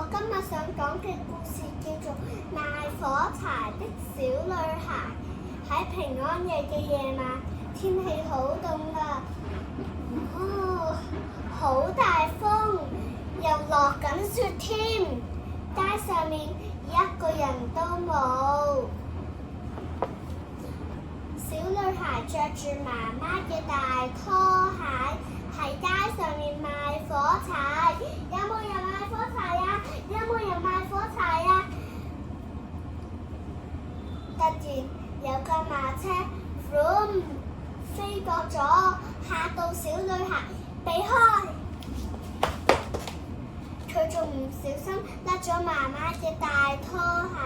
我今日想講嘅故事叫做《賣火柴的小女孩》。喺平安夜嘅夜晚，天氣好凍啦，好大風，又落緊雪添，街上面一個人都冇。小女孩着住媽媽嘅大拖鞋，喺街上面賣火柴。有冇人賣火柴呀？有冇人賣火柴呀？突然有架馬車，vroom飛過咗，嚇到小女孩避開。佢仲唔小心甩咗媽媽嘅大拖鞋，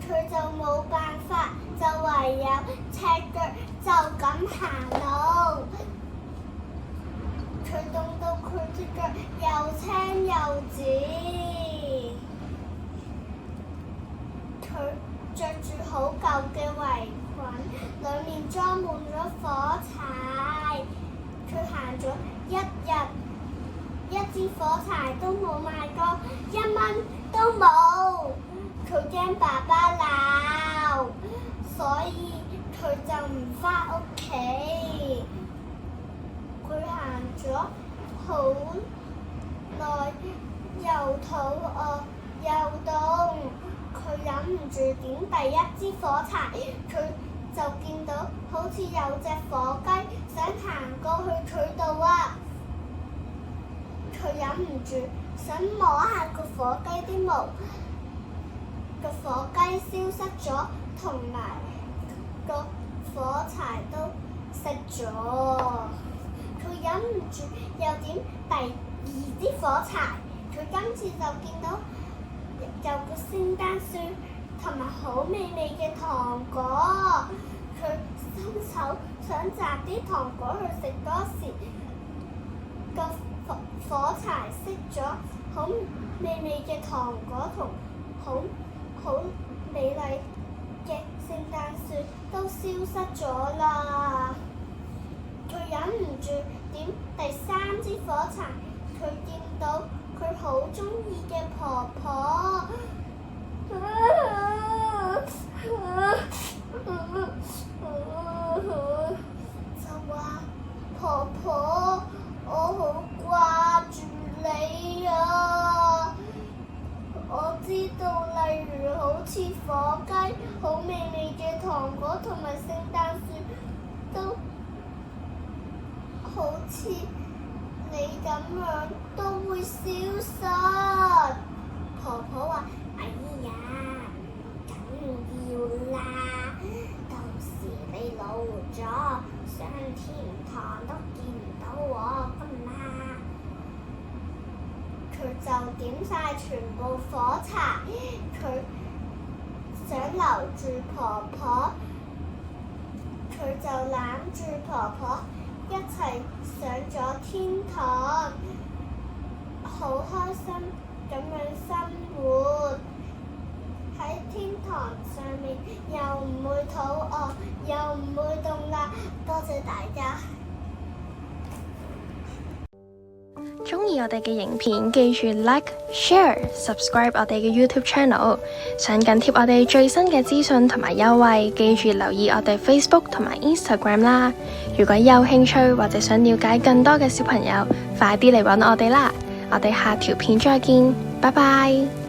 佢就冇辦法，就唯有赤腳就咁行路。佢凍到佢隻腳又青又紫，佢着住好舊嘅圍裙，裡面裝滿咗火柴。佢行咗一日，一支火柴都冇賣過，1蚊都冇。佢驚爸爸鬧，所以佢就唔返屋企。佢行咗好耐，又肚餓又凍，佢忍唔住點第一支火柴，佢就見到好似有隻火雞想行過去佢度啊！佢忍唔住想摸下個火雞啲毛，個火雞消失咗，同埋個火柴都熄咗。佢忍唔住又點第二支火柴，佢今次就見到有個聖誕樹同埋好美味嘅糖果。佢伸手想摘啲糖果去食嗰時，個火柴熄咗，好美味嘅糖果同好美麗嘅聖誕樹都消失咗啦。佢忍唔住點第3支火柴，佢見到佢好鍾意嘅婆婆，就話：婆婆，我好掛住你啊！我知道，例如好似火雞、好美味嘅糖果同埋聖誕樹都好似你咁樣都會消失。婆婆話：哎呀，緊要啦，到時你老咗，上天堂都見唔到我㗎嘛。佢就點晒全部火柴，佢想留住婆婆，佢就攬住婆婆一齊上咗天堂，好開心咁樣生活。喺天堂上面又唔會肚餓，又唔會凍啦。多謝大家。鍾意我哋嘅影片，記住 Like、Share、Subscribe 我哋嘅 YouTube Channel。想緊貼我哋最新嘅資訊同埋優惠，記住留意我哋 Facebook 同埋 Instagram 啦。如果有興趣或者想了解更多嘅小朋友，快啲嚟搵我哋啦！我哋下條片再見，拜拜。